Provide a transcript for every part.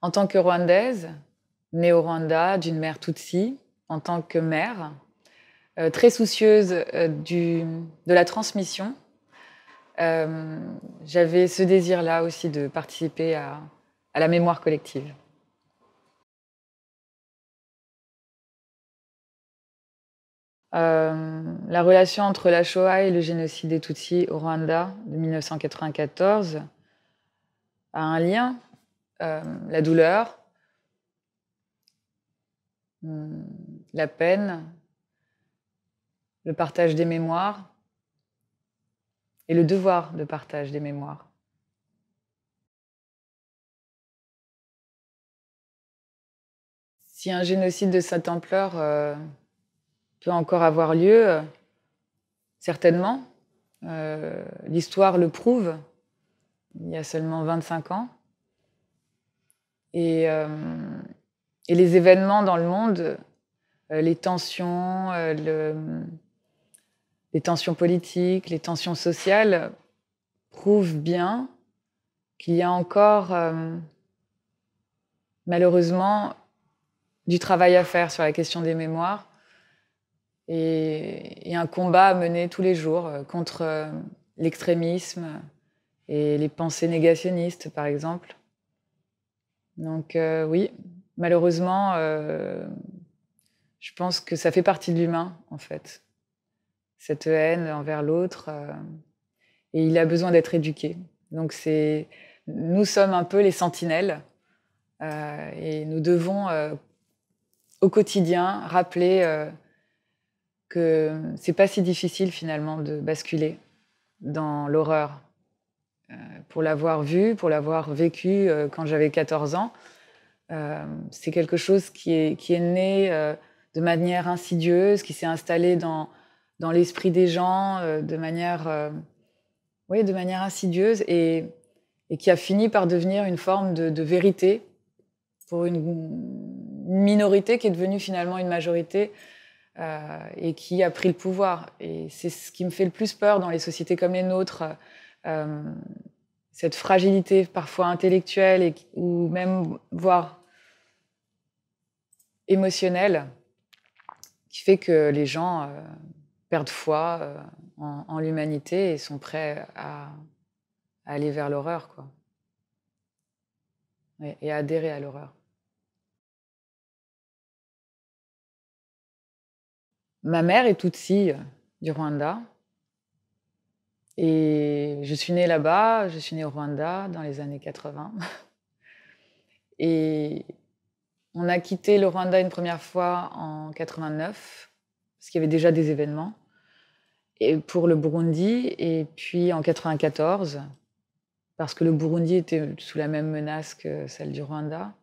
En tant que Rwandaise, née au Rwanda, d'une mère Tutsi, en tant que mère, très soucieuse, de la transmission, j'avais ce désir-là aussi de participer à la mémoire collective. La relation entre la Shoah et le génocide des Tutsis au Rwanda de 1994 a un lien, la douleur, mmh, la peine, le partage des mémoires et le devoir de partage des mémoires. Si un génocide de cette ampleur, peut encore avoir lieu, certainement, l'histoire le prouve, il y a seulement 25 ans et et les événements dans le monde, les tensions, les tensions politiques, les tensions sociales prouvent bien qu'il y a encore, malheureusement, du travail à faire sur la question des mémoires et un combat à mener tous les jours, contre, l'extrémisme et les pensées négationnistes, par exemple. Donc oui, malheureusement, je pense que ça fait partie de l'humain, en fait, cette haine envers l'autre, et il a besoin d'être éduqué. Donc nous sommes un peu les sentinelles, et nous devons, au quotidien, rappeler, que c'est pas si difficile finalement de basculer dans l'horreur. Pour l'avoir vu, pour l'avoir vécu, quand j'avais 14 ans, c'est quelque chose qui est né, de manière insidieuse, qui s'est installé dans l'esprit des gens, de manière, oui, de manière insidieuse et qui a fini par devenir une forme de vérité pour une minorité qui est devenue finalement une majorité, et qui a pris le pouvoir. Et c'est ce qui me fait le plus peur dans les sociétés comme les nôtres, cette fragilité parfois intellectuelle ou même voire émotionnelle, qui fait que les gens, perdent foi, en l'humanité et sont prêts à aller vers l'horreur, quoi. Et à adhérer à l'horreur. Ma mère est Tutsi, du Rwanda et je suis née là-bas, je suis née au Rwanda dans les années 80 et on a quitté le Rwanda une première fois en 89 parce qu'il y avait déjà des événements et pour le Burundi et puis en 94 parce que le Burundi était sous la même menace que celle du Rwanda.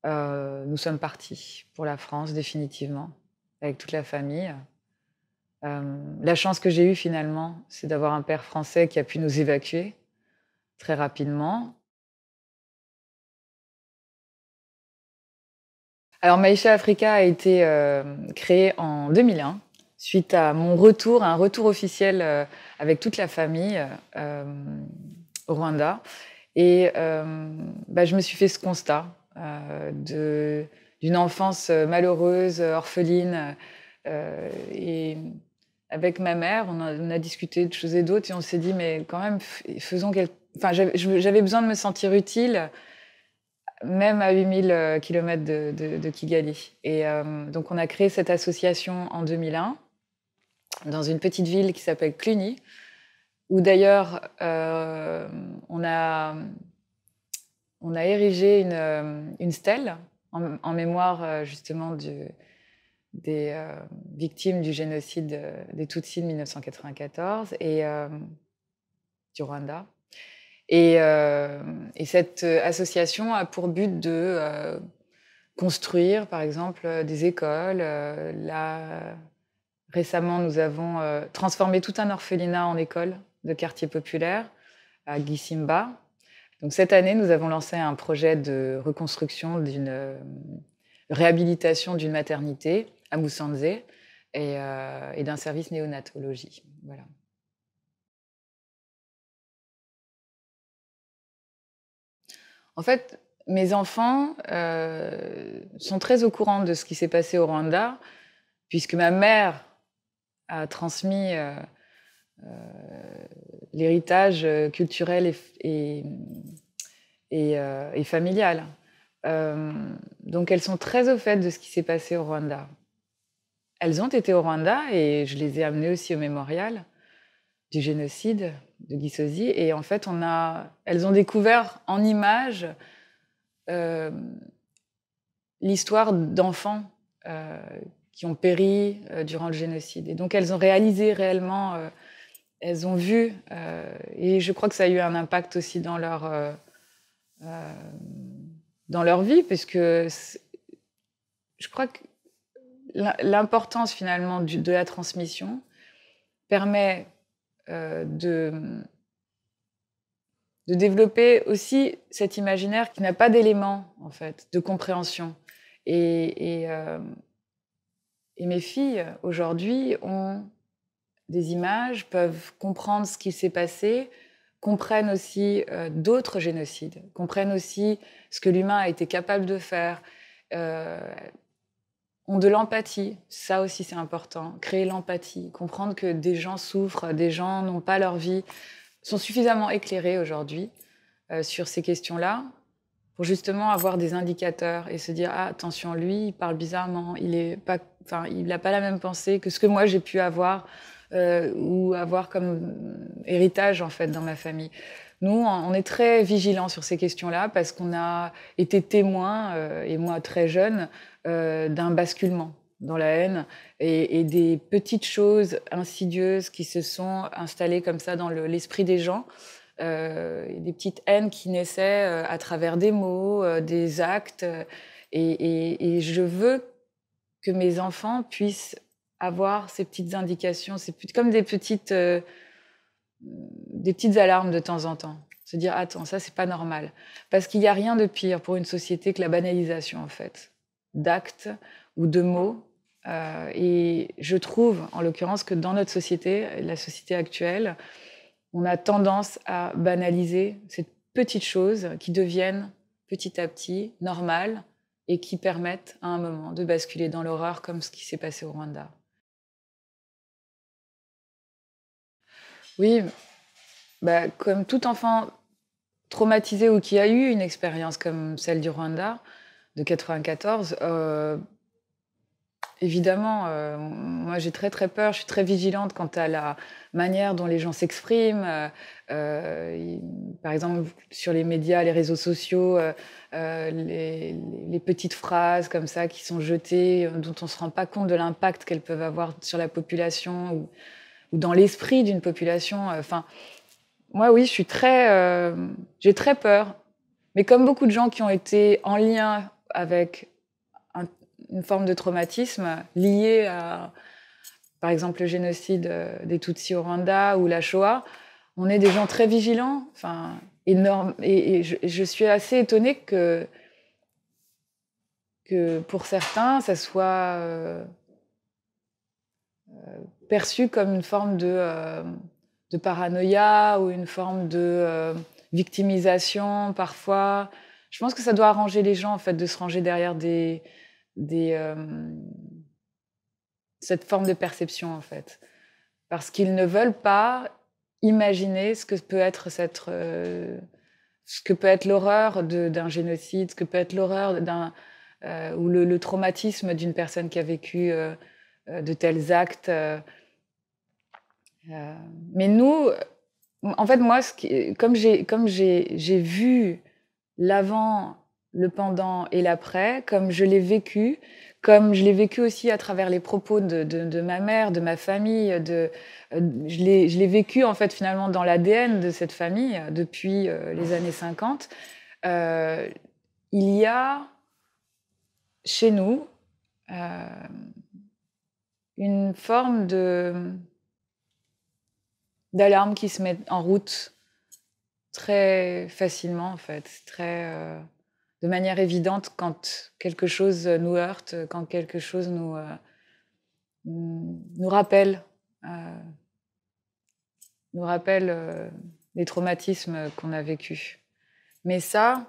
Nous sommes partis pour la France définitivement, avec toute la famille. La chance que j'ai eue finalement, c'est d'avoir un père français qui a pu nous évacuer très rapidement. Alors Maïcha Africa a été, créée en 2001 suite à mon retour, un retour officiel, avec toute la famille, au Rwanda et je me suis fait ce constat, d'une enfance, malheureuse, orpheline, et avec ma mère, on a discuté de choses et d'autres et on s'est dit: «Mais quand même, faisons enfin, j'avais besoin de me sentir utile, même à 8000 kilomètres de Kigali et donc on a créé cette association en 2001 dans une petite ville qui s'appelle Cluny, où d'ailleurs, on a érigé une stèle en mémoire, justement des victimes du génocide, des Tutsis de 1994 et du Rwanda et cette association a pour but de, construire, par exemple, des écoles. Là, récemment, nous avons, transformé tout un orphelinat en école de quartier populaire à Gisimba. Donc cette année, nous avons lancé un projet de reconstruction réhabilitation d'une maternité à Musanze et d'un service néonatologie. Voilà. En fait, mes enfants sont très au courant de ce qui s'est passé au Rwanda, puisque ma mère a transmis l'héritage culturel et familial. Donc elles sont très au fait de ce qui s'est passé au Rwanda. Elles ont été au Rwanda et je les ai amenées aussi au mémorial du génocide de Gisozi. Et en fait, elles ont découvert en images l'histoire d'enfants qui ont péri durant le génocide. Et donc, elles ont réalisé réellement, elles ont vu, et je crois que ça a eu un impact aussi dans leur vie, puisque je crois que l'importance finalement de la transmission permet de développer aussi cet imaginaire qui n'a pas d'éléments, en fait, de compréhension. Et mes filles, aujourd'hui, ont des images, peuvent comprendre ce qui s'est passé, comprennent aussi d'autres génocides, comprennent aussi ce que l'humain a été capable de faire, ont de l'empathie. Ça aussi, c'est important. Créer l'empathie, comprendre que des gens souffrent, des gens n'ont pas leur vie, sont suffisamment éclairés aujourd'hui sur ces questions-là pour justement avoir des indicateurs et se dire « Ah, attention, lui, il parle bizarrement, il n'a pas la même pensée que ce que moi, j'ai pu avoir ou avoir comme héritage, en fait, dans ma famille. » Nous, on est très vigilants sur ces questions-là parce qu'on a été témoins, et moi très jeune, d'un basculement dans la haine et des petites choses insidieuses qui se sont installées comme ça dans l'esprit des gens. Des petites haines qui naissaient à travers des mots, des actes. Et je veux que mes enfants puissent avoir ces petites indications, c'est comme des petites alarmes de temps en temps. Se dire, attends, ça, c'est pas normal. Parce qu'il n'y a rien de pire pour une société que la banalisation, en fait, d'actes ou de mots. Et je trouve, en l'occurrence, que dans notre société, la société actuelle, on a tendance à banaliser ces petites choses qui deviennent petit à petit normales et qui permettent à un moment de basculer dans l'horreur comme ce qui s'est passé au Rwanda. Oui, comme tout enfant traumatisé ou qui a eu une expérience comme celle du Rwanda de 94, évidemment, moi j'ai très très peur, je suis très vigilante quant à la manière dont les gens s'expriment. Par exemple, sur les médias, les réseaux sociaux, les petites phrases comme ça qui sont jetées, dont on ne se rend pas compte de l'impact qu'elles peuvent avoir sur la population ou dans l'esprit d'une population. Moi oui, j'ai très peur. Mais comme beaucoup de gens qui ont été en lien avec une forme de traumatisme liée à, par exemple, le génocide des Tutsis au Rwanda ou la Shoah, on est des gens très vigilants, énormes. Et je suis assez étonnée que pour certains, ça soit perçu comme une forme de paranoïa ou une forme de victimisation parfois. Je pense que ça doit arranger les gens, en fait, de se ranger derrière cette forme de perception, en fait. Parce qu'ils ne veulent pas imaginer ce que peut être l'horreur d'un génocide, ce que peut être l'horreur ou le traumatisme d'une personne qui a vécu de tels actes. Mais nous, en fait, moi, comme j'ai vu l'avant, le pendant et l'après, comme je l'ai vécu aussi à travers les propos de ma mère, de ma famille, je l'ai vécu en fait finalement dans l'ADN de cette famille depuis les années 50. Il y a chez nous une forme d'alarme qui se met en route très facilement, en fait, de manière évidente nous heurte, quand quelque chose nous rappelle les traumatismes qu'on a vécus. Mais ça,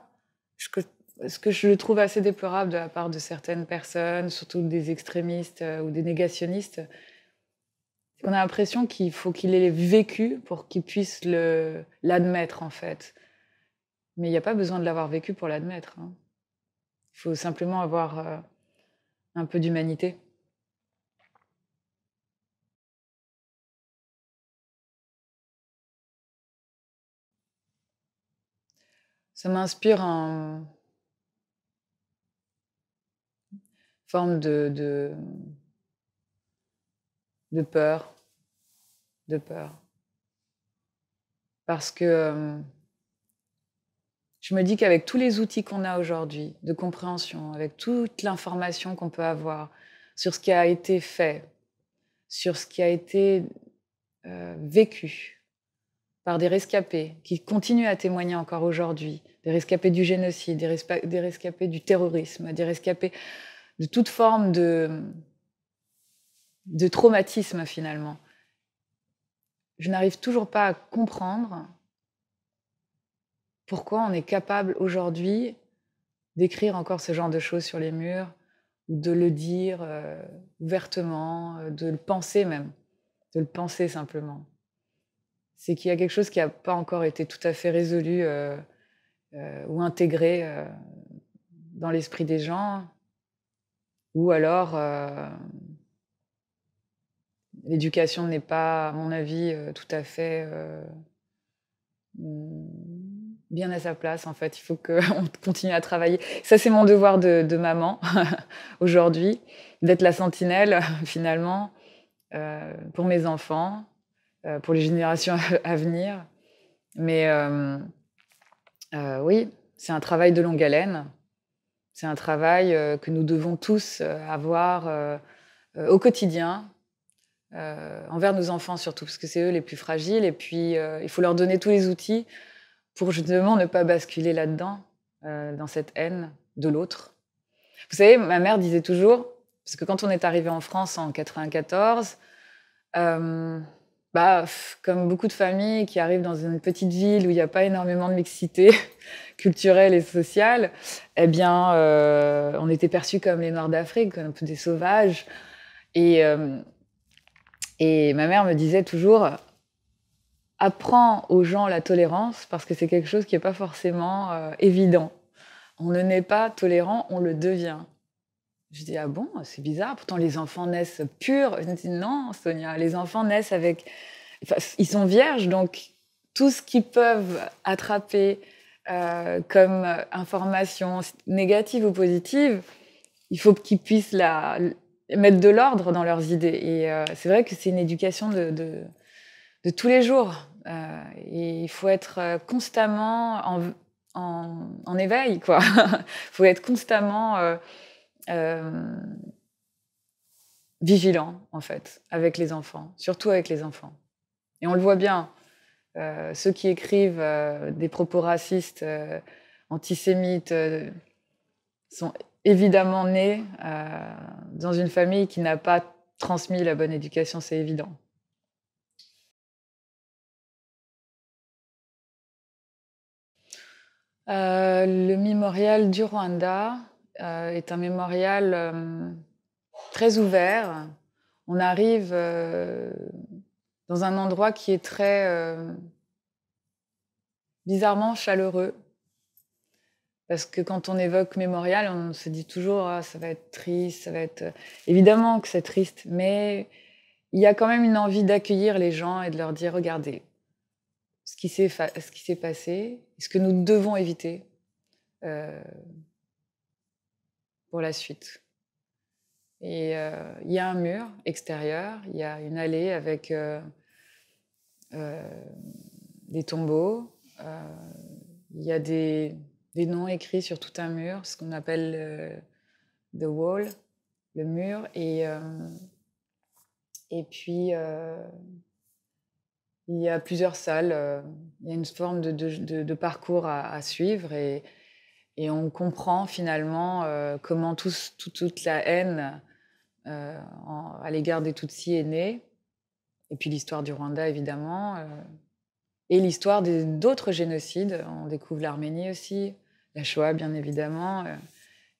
ce que je trouve assez déplorable de la part de certaines personnes, surtout des extrémistes ou des négationnistes, c'est qu'on a l'impression qu'il faut qu'il ait vécu pour qu'il puisse l'admettre, en fait. Mais il n'y a pas besoin de l'avoir vécu pour l'admettre, hein. Il faut simplement avoir un peu d'humanité. Ça m'inspire une forme de peur, de peur. Parce que je me dis qu'avec tous les outils qu'on a aujourd'hui de compréhension, avec toute l'information qu'on peut avoir sur ce qui a été fait, sur ce qui a été vécu par des rescapés qui continuent à témoigner encore aujourd'hui, des rescapés du génocide, des rescapés du terrorisme, des rescapés de toute forme de traumatisme finalement. Je n'arrive toujours pas à comprendre pourquoi on est capable aujourd'hui d'écrire encore ce genre de choses sur les murs, ou de le dire ouvertement, de le penser même, de le penser simplement. C'est qu'il y a quelque chose qui n'a pas encore été tout à fait résolu ou intégré dans l'esprit des gens, ou alors l'éducation n'est pas, à mon avis, tout à fait bien à sa place, en fait. Il faut qu'on continue à travailler. Ça, c'est mon devoir de maman, aujourd'hui, d'être la sentinelle, finalement, pour mes enfants, pour les générations à venir. Mais oui, c'est un travail de longue haleine. C'est un travail que nous devons tous avoir au quotidien, envers nos enfants surtout, parce que c'est eux les plus fragiles. Et puis, il faut leur donner tous les outils pour justement ne pas basculer là-dedans, dans cette haine de l'autre. Vous savez, ma mère disait toujours, parce que quand on est arrivé en France en 94, comme beaucoup de familles qui arrivent dans une petite ville où il n'y a pas énormément de mixité culturelle et sociale, eh bien, on était perçus comme les Noirs d'Afrique, comme un peu des sauvages. Et ma mère me disait toujours, apprends aux gens la tolérance parce que c'est quelque chose qui n'est pas forcément évident. On ne naît pas tolérant, on le devient. Je dis, ah bon, c'est bizarre, pourtant les enfants naissent purs. Je dis, non, Sonia, les enfants naissent avec... Enfin, ils sont vierges, donc tout ce qu'ils peuvent attraper comme information négative ou positive, il faut qu'ils puissent mettre de l'ordre dans leurs idées. Et c'est vrai que c'est une éducation de tous les jours. Et il faut être constamment en éveil, quoi. Il faut être constamment vigilant, en fait, avec les enfants, surtout avec les enfants. Et on le voit bien, ceux qui écrivent des propos racistes, antisémites, sont évidemment nés dans une famille qui n'a pas transmis la bonne éducation, c'est évident. Le mémorial du Rwanda est un mémorial très ouvert. On arrive dans un endroit qui est très bizarrement chaleureux. Parce que quand on évoque mémorial, on se dit toujours ah, ça va être triste, ça va être... Évidemment que c'est triste, mais il y a quand même une envie d'accueillir les gens et de leur dire regardez, ce qui s'est passé, ce que nous devons éviter pour la suite. Et il y a un mur extérieur, il y a une allée avec des tombeaux, il y a des noms écrits sur tout un mur, ce qu'on appelle the wall, le mur. Et puis, il y a plusieurs salles, il y a une forme de parcours à suivre. Et on comprend finalement comment toute la haine à l'égard des Tutsis est née. Et puis l'histoire du Rwanda, évidemment. Et l'histoire d'autres génocides. On découvre l'Arménie aussi, la Shoah, bien évidemment,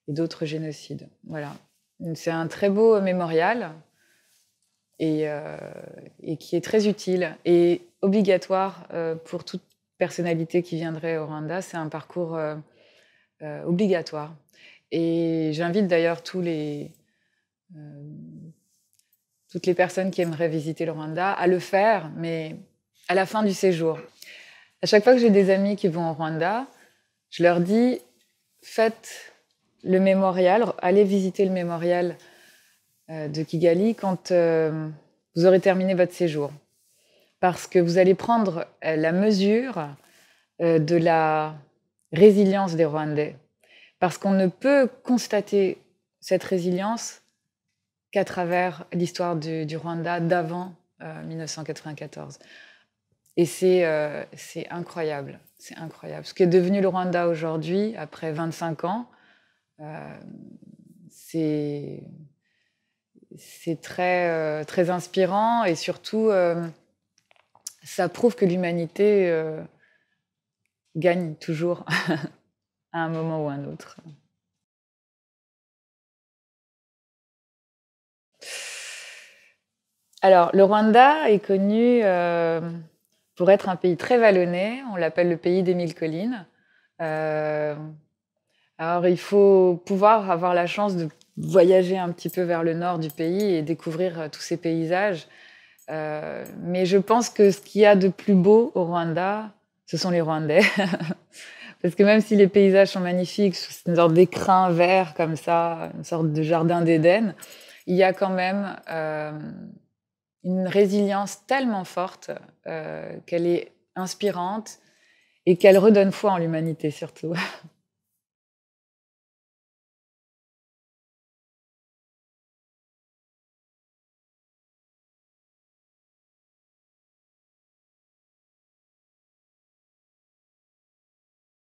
et d'autres génocides. Voilà. C'est un très beau mémorial et qui est très utile et obligatoire pour toute personnalité qui viendrait au Rwanda. C'est un parcours obligatoire. Et j'invite d'ailleurs toutes les personnes qui aimeraient visiter le Rwanda à le faire, mais à la fin du séjour. À chaque fois que j'ai des amis qui vont au Rwanda, je leur dis, faites le mémorial, allez visiter le mémorial de Kigali quand vous aurez terminé votre séjour. Parce que vous allez prendre la mesure de la résilience des Rwandais. Parce qu'on ne peut constater cette résilience qu'à travers l'histoire du Rwanda d'avant 1994. Et c'est incroyable, c'est incroyable. Ce qui est devenu le Rwanda aujourd'hui, après 25 ans, c'est très, très inspirant et surtout, ça prouve que l'humanité gagne toujours à un moment ou à un autre. Alors, le Rwanda est connu pour être un pays très vallonné. On l'appelle le pays des 1000 collines. Alors, il faut pouvoir avoir la chance de voyager un petit peu vers le nord du pays et découvrir tous ces paysages. Mais je pense que ce qu'il y a de plus beau au Rwanda, ce sont les Rwandais. Parce que même si les paysages sont magnifiques, c'est une sorte d'écrin vert comme ça, une sorte de jardin d'Éden, il y a quand même une résilience tellement forte qu'elle est inspirante et qu'elle redonne foi en l'humanité surtout.